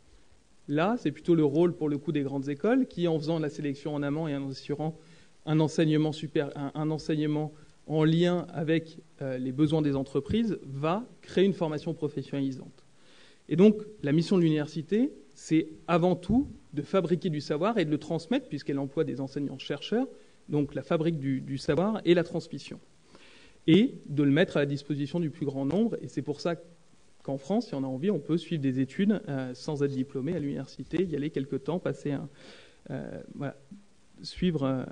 Là, c'est plutôt le rôle, pour le coup, des grandes écoles qui, en faisant la sélection en amont et en assurant un enseignement en lien avec les besoins des entreprises, va créer une formation professionnalisante. Et donc, la mission de l'université, c'est avant tout de fabriquer du savoir et de le transmettre, puisqu'elle emploie des enseignants-chercheurs, donc la fabrique du savoir et la transmission, et de le mettre à la disposition du plus grand nombre. Et c'est pour ça qu'en France, si on a envie, on peut suivre des études sans être diplômé à l'université, y aller quelque temps, passer suivre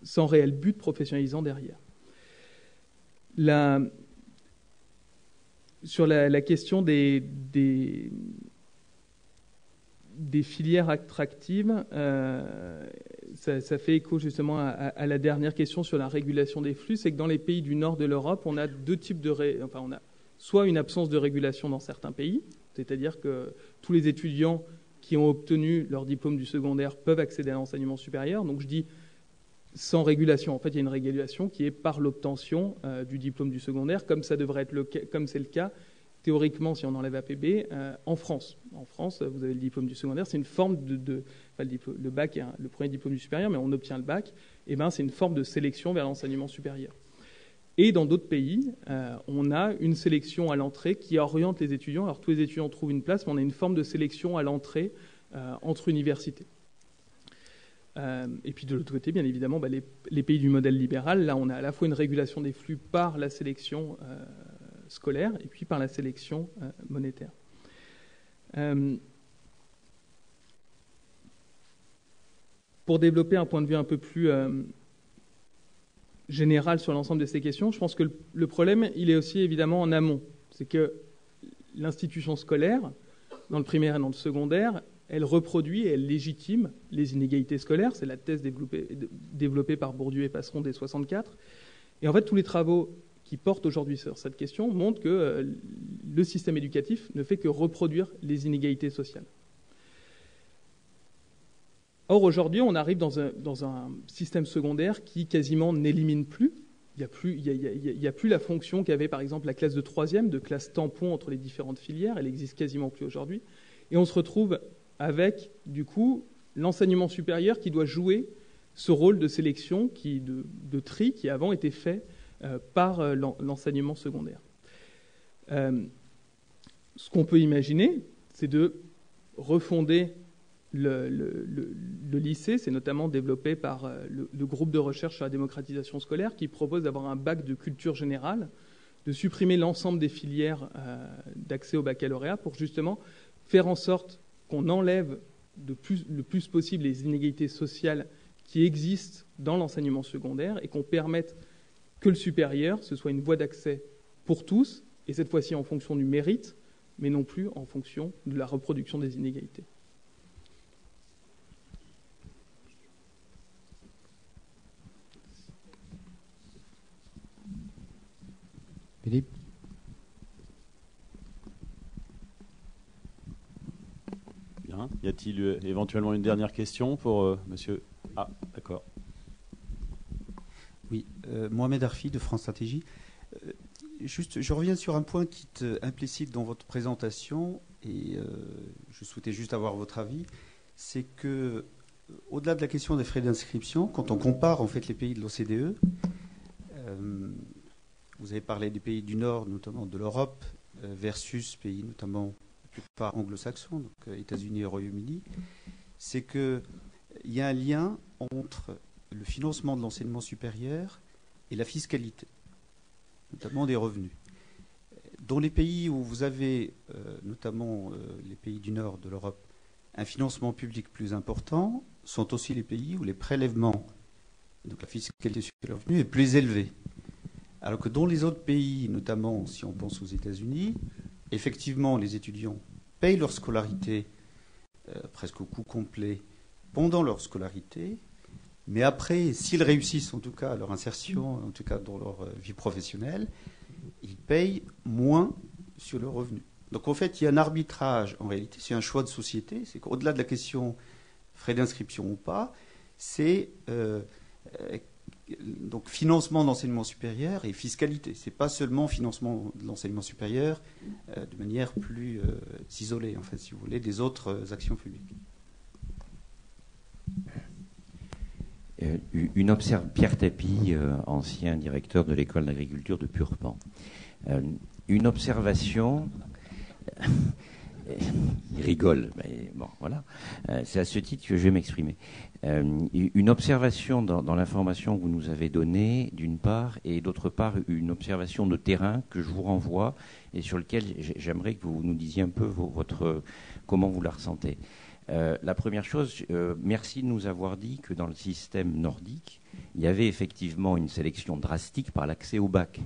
sans réel but professionnalisant derrière. Sur la question des filières attractives, ça fait écho justement à la dernière question sur la régulation des flux. C'est que dans les pays du nord de l'Europe, on a deux types on a soit une absence de régulation dans certains pays, c'est-à-dire que tous les étudiants qui ont obtenu leur diplôme du secondaire peuvent accéder à l'enseignement supérieur. Donc je dis sans régulation. En fait, il y a une régulation qui est par l'obtention du diplôme du secondaire, comme ça devrait être comme c'est le cas théoriquement, si on enlève APB, en France. En France, vous avez le diplôme du secondaire, c'est une forme le bac est le premier diplôme du supérieur, mais on obtient le bac, et c'est une forme de sélection vers l'enseignement supérieur. Et dans d'autres pays, on a une sélection à l'entrée qui oriente les étudiants. Alors tous les étudiants trouvent une place, mais on a une forme de sélection à l'entrée entre universités. Et puis de l'autre côté, bien évidemment, les pays du modèle libéral, là on a à la fois une régulation des flux par la sélection scolaire et puis par la sélection monétaire. Pour développer un point de vue un peu plus général sur l'ensemble de ces questions, je pense que le problème, il est aussi évidemment en amont. C'est que l'institution scolaire, dans le primaire et dans le secondaire, elle reproduit et elle légitime les inégalités scolaires. C'est la thèse développée par Bourdieu et Passeron dès 1964. Et en fait, tous les travaux qui portent aujourd'hui sur cette question montrent que le système éducatif ne fait que reproduire les inégalités sociales. Or, aujourd'hui, on arrive dans un système secondaire qui quasiment n'élimine plus. Il n'y a plus la fonction qu'avait, par exemple, la classe de 3e, de classe tampon entre les différentes filières. Elle n'existe quasiment plus aujourd'hui. Et on se retrouve avec, du coup, l'enseignement supérieur qui doit jouer ce rôle de sélection, de tri, qui avant était fait par l'enseignement secondaire. Ce qu'on peut imaginer, c'est de refonder le lycée. C'est notamment développé par le groupe de recherche sur la démocratisation scolaire qui propose d'avoir un bac de culture générale, de supprimer l'ensemble des filières d'accès au baccalauréat pour justement faire en sorte qu'on enlève le plus possible les inégalités sociales qui existent dans l'enseignement secondaire et qu'on permette que le supérieur, ce soit une voie d'accès pour tous, et cette fois-ci en fonction du mérite, mais non plus en fonction de la reproduction des inégalités. Philippe ? Bien. Y a-t-il éventuellement une dernière question pour monsieur ? Ah, d'accord. Oui, Mohamed Arfi de France Stratégie. Juste, je reviens sur un point qui est implicite dans votre présentation et je souhaitais juste avoir votre avis. C'est que, au-delà de la question des frais d'inscription, quand on compare en fait les pays de l'OCDE, vous avez parlé des pays du Nord, notamment de l'Europe, versus pays notamment la plupart anglo-saxons, donc États-Unis et Royaume-Uni, c'est qu'il y a un lien entre le financement de l'enseignement supérieur et la fiscalité, notamment des revenus. Dans les pays où vous avez, notamment les pays du nord de l'Europe, un financement public plus important, sont aussi les pays où les prélèvements, donc la fiscalité sur les revenus, est plus élevée. Alors que dans les autres pays, notamment si on pense aux États-Unis, effectivement, les étudiants payent leur scolarité presque au coût complet pendant leur scolarité. Mais après, s'ils réussissent en tout cas à leur insertion, en tout cas dans leur vie professionnelle, ils payent moins sur leurs revenus. Donc en fait, il y a un arbitrage, en réalité, c'est un choix de société. C'est qu'au-delà de la question frais d'inscription ou pas, c'est donc financement d'enseignement supérieur et fiscalité. Ce n'est pas seulement financement de l'enseignement supérieur de manière plus isolée, en fait, si vous voulez, des autres actions publiques. Pierre Tapie, ancien directeur de l'école d'agriculture de Purpan. Une observation. Il rigole, mais bon, voilà. C'est à ce titre que je vais m'exprimer. Une observation dans l'information que vous nous avez donnée, d'une part, et d'autre part, une observation de terrain que je vous renvoie et sur lequel j'aimerais que vous nous disiez un peu comment vous la ressentez. La première chose, merci de nous avoir dit que dans le système nordique, il y avait effectivement une sélection drastique par l'accès au bac.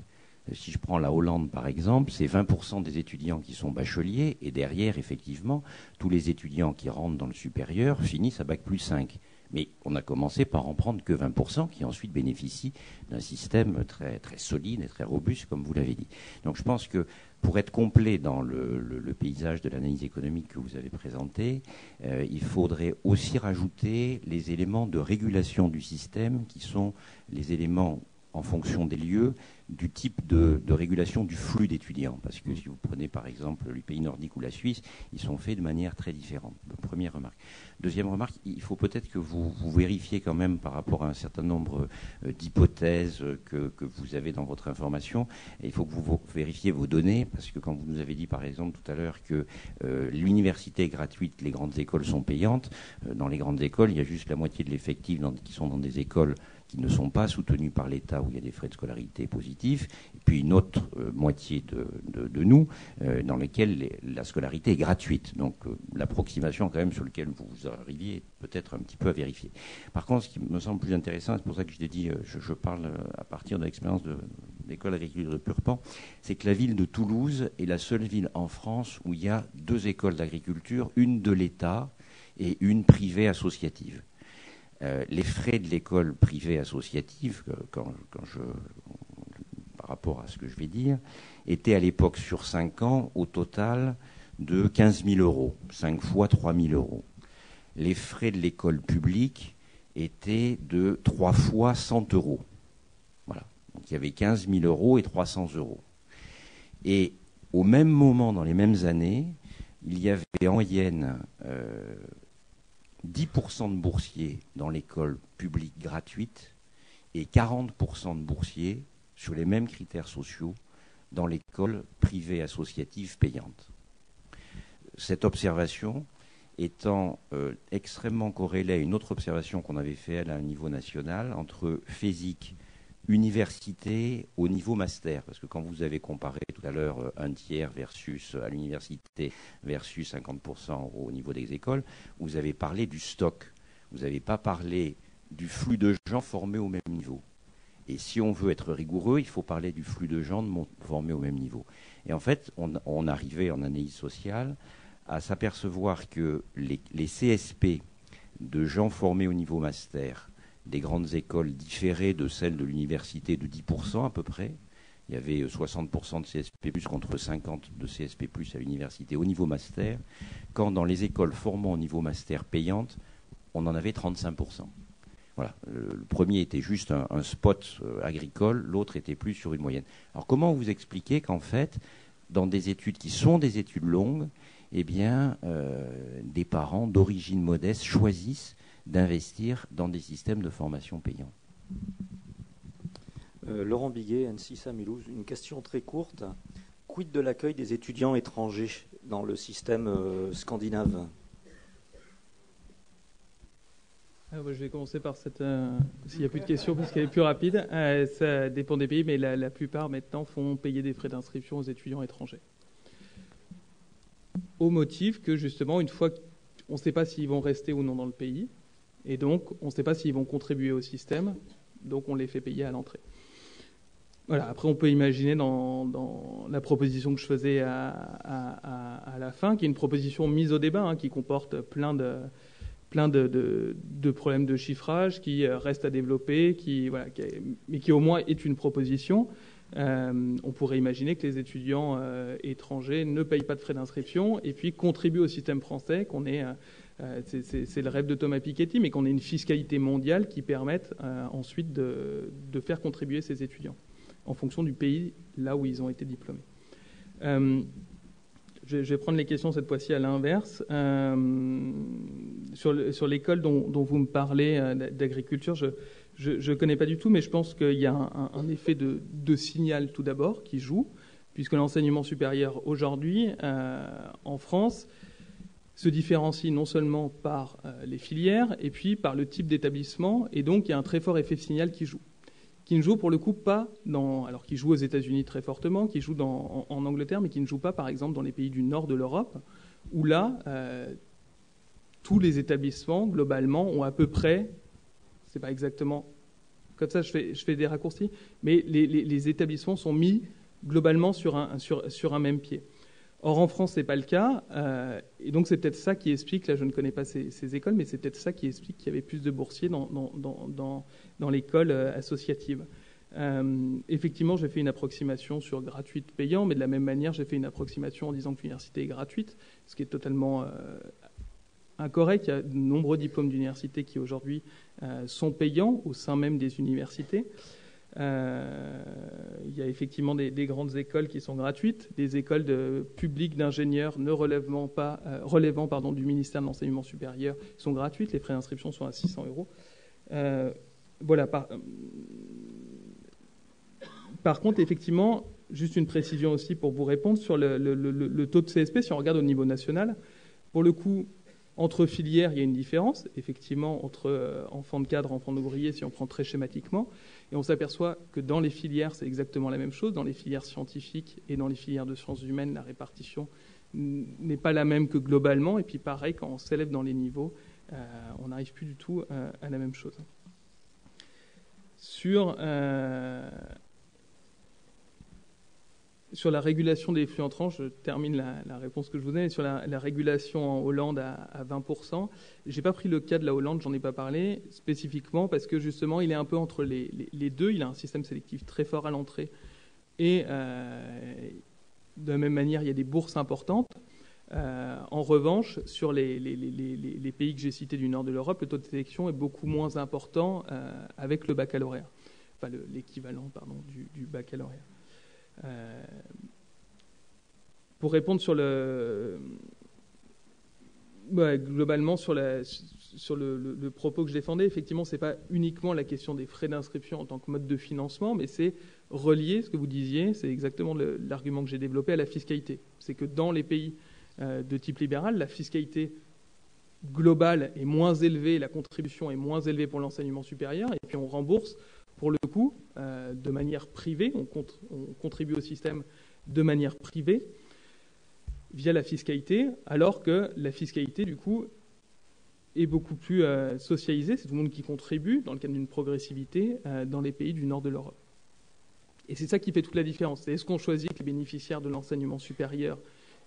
Si je prends la Hollande, par exemple, c'est 20% des étudiants qui sont bacheliers, et derrière, effectivement, tous les étudiants qui rentrent dans le supérieur finissent à bac plus 5. Mais on a commencé par en prendre que 20% qui ensuite bénéficient d'un système très, très solide et très robuste, comme vous l'avez dit. Donc je pense que pour être complet dans le paysage de l'analyse économique que vous avez présenté, il faudrait aussi rajouter les éléments de régulation du système qui sont les éléments en fonction des lieux, du type de régulation du flux d'étudiants. Parce que si vous prenez par exemple les pays nordiques ou la Suisse, ils sont faits de manière très différente. Première remarque. Deuxième remarque, il faut peut-être que vous vérifiez quand même par rapport à un certain nombre d'hypothèses que vous avez dans votre information. Et il faut que vous vérifiez vos données, parce que quand vous nous avez dit par exemple tout à l'heure que l'université est gratuite, les grandes écoles sont payantes, dans les grandes écoles, il y a juste la moitié de l'effectif qui sont dans des écoles qui ne sont pas soutenus par l'État, où il y a des frais de scolarité positifs, et puis une autre moitié de nous, dans lesquels la scolarité est gratuite. Donc l'approximation quand même sur laquelle vous arriviez peut-être un petit peu à vérifier. Par contre, ce qui me semble plus intéressant, c'est pour ça que je l'ai dit, je parle à partir de l'expérience l'école d'agriculture de Purpan, c'est que la ville de Toulouse est la seule ville en France où il y a 2 écoles d'agriculture, une de l'État et une privée associative. Les frais de l'école privée associative, par rapport à ce que je vais dire, étaient à l'époque sur 5 ans au total de 15 000 euros, 5 fois 3 000 euros. Les frais de l'école publique étaient de 3 fois 100 euros. Voilà. Donc il y avait 15 000 euros et 300 euros. Et au même moment, dans les mêmes années, il y avait en moyenne 10% de boursiers dans l'école publique gratuite et 40% de boursiers sur les mêmes critères sociaux dans l'école privée associative payante. Cette observation étant extrêmement corrélée à une autre observation qu'on avait faite à un niveau national entre FESIC, université au niveau master, parce que quand vous avez comparé tout à l'heure un tiers versus à l'université versus 50% au niveau des écoles, vous avez parlé du stock, vous n'avez pas parlé du flux de gens formés au même niveau. Et si on veut être rigoureux, il faut parler du flux de gens formés au même niveau. Et en fait, on arrivait en analyse sociale à s'apercevoir que les CSP de gens formés au niveau master des grandes écoles différaient de celles de l'université de 10% à peu près. Il y avait 60% de CSP+, contre 50% de CSP+, à l'université au niveau master, quand dans les écoles formant au niveau master payantes, on en avait 35%. Voilà. Le premier était juste un spot agricole, l'autre était plus sur une moyenne. Alors comment vous expliquez qu'en fait, dans des études qui sont des études longues, eh bien, des parents d'origine modeste choisissent d'investir dans des systèmes de formation payants? Laurent Biguet, N6 Mulhouse. Une question très courte. Quid de l'accueil des étudiants étrangers dans le système scandinave? Je vais commencer par cette... s'il n'y a plus de questions, parce qu'elle est plus rapide. Ça dépend des pays, mais la plupart maintenant font payer des frais d'inscription aux étudiants étrangers. Au motif que justement, une fois qu'on ne sait pas s'ils vont rester ou non dans le pays, et donc on ne sait pas s'ils vont contribuer au système, donc on les fait payer à l'entrée. Voilà. Après, on peut imaginer dans la proposition que je faisais à la fin, qui est une proposition mise au débat, qui comporte plein de problèmes de chiffrage qui restent à développer, mais qui au moins est une proposition. On pourrait imaginer que les étudiants étrangers ne payent pas de frais d'inscription et puis contribuent au système français, qu'on ait, c'est le rêve de Thomas Piketty, mais qu'on ait une fiscalité mondiale qui permette ensuite de faire contribuer ces étudiants en fonction du pays là où ils ont été diplômés. Je vais prendre les questions cette fois-ci à l'inverse. Sur l'école dont vous me parlez d'agriculture, je ne connais pas du tout, mais je pense qu'il y a un effet de signal tout d'abord qui joue, puisque l'enseignement supérieur aujourd'hui, en France, se différencie non seulement par les filières, et puis par le type d'établissement, et donc il y a un très fort effet de signal qui ne joue pour le coup pas alors qui joue aux États-Unis très fortement, qui joue en Angleterre, mais qui ne joue pas par exemple dans les pays du nord de l'Europe, où là, tous les établissements globalement ont à peu près, c'est pas exactement comme ça, je fais des raccourcis, mais les établissements sont mis globalement sur un même pied. Or, en France, ce n'est pas le cas, et donc c'est peut-être ça qui explique, là je ne connais pas ces écoles, mais c'est peut-être ça qui explique qu'il y avait plus de boursiers dans l'école associative. Effectivement, j'ai fait une approximation sur gratuite payant, mais de la même manière, j'ai fait une approximation en disant que l'université est gratuite, ce qui est totalement incorrect. Il y a de nombreux diplômes d'université qui aujourd'hui sont payants au sein même des universités. Il y a effectivement des grandes écoles qui sont gratuites, des écoles publiques d'ingénieurs ne relevant du ministère de l'Enseignement supérieur sont gratuites, les frais d'inscription sont à 600 €. Voilà. Par contre, effectivement, juste une précision aussi pour vous répondre sur le taux de CSP, si on regarde au niveau national, pour le coup, entre filières, il y a une différence, effectivement, entre enfants de cadre, enfants d'ouvriers, si on prend très schématiquement. Et on s'aperçoit que dans les filières, c'est exactement la même chose. Dans les filières scientifiques et dans les filières de sciences humaines, la répartition n'est pas la même que globalement. Et puis pareil, quand on s'élève dans les niveaux, on n'arrive plus du tout à la même chose. Sur Sur la régulation des flux entrants, je termine la réponse que je vous donne. Sur la régulation en Hollande à 20%, je n'ai pas pris le cas de la Hollande, j'en ai pas parlé spécifiquement parce que justement, il est un peu entre les deux. Il a un système sélectif très fort à l'entrée et de la même manière, il y a des bourses importantes. En revanche, sur les pays que j'ai cités du nord de l'Europe, le taux de sélection est beaucoup moins important avec le baccalauréat, enfin l'équivalent du baccalauréat. Pour répondre sur globalement sur le propos que je défendais, effectivement, c'est pas uniquement la question des frais d'inscription en tant que mode de financement, mais c'est relié, ce que vous disiez, c'est exactement l'argument que j'ai développé à la fiscalité. C'est que dans les pays de type libéral, la fiscalité globale est moins élevée, la contribution est moins élevée pour l'enseignement supérieur, et puis on rembourse pour le coup, de manière privée, on contribue au système de manière privée via la fiscalité, alors que la fiscalité, du coup, est beaucoup plus socialisée. C'est tout le monde qui contribue dans le cadre d'une progressivité dans les pays du nord de l'Europe. Et c'est ça qui fait toute la différence. C'est est-ce qu'on choisit que les bénéficiaires de l'enseignement supérieur,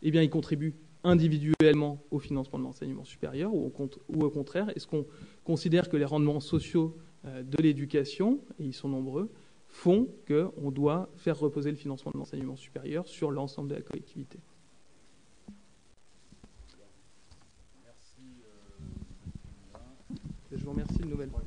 eh bien, ils contribuent individuellement au financement de l'enseignement supérieur ou au contraire, est-ce qu'on considère que les rendements sociaux de l'éducation, et ils sont nombreux, font qu'on doit faire reposer le financement de l'enseignement supérieur sur l'ensemble de la collectivité. Je vous remercie une nouvelle fois.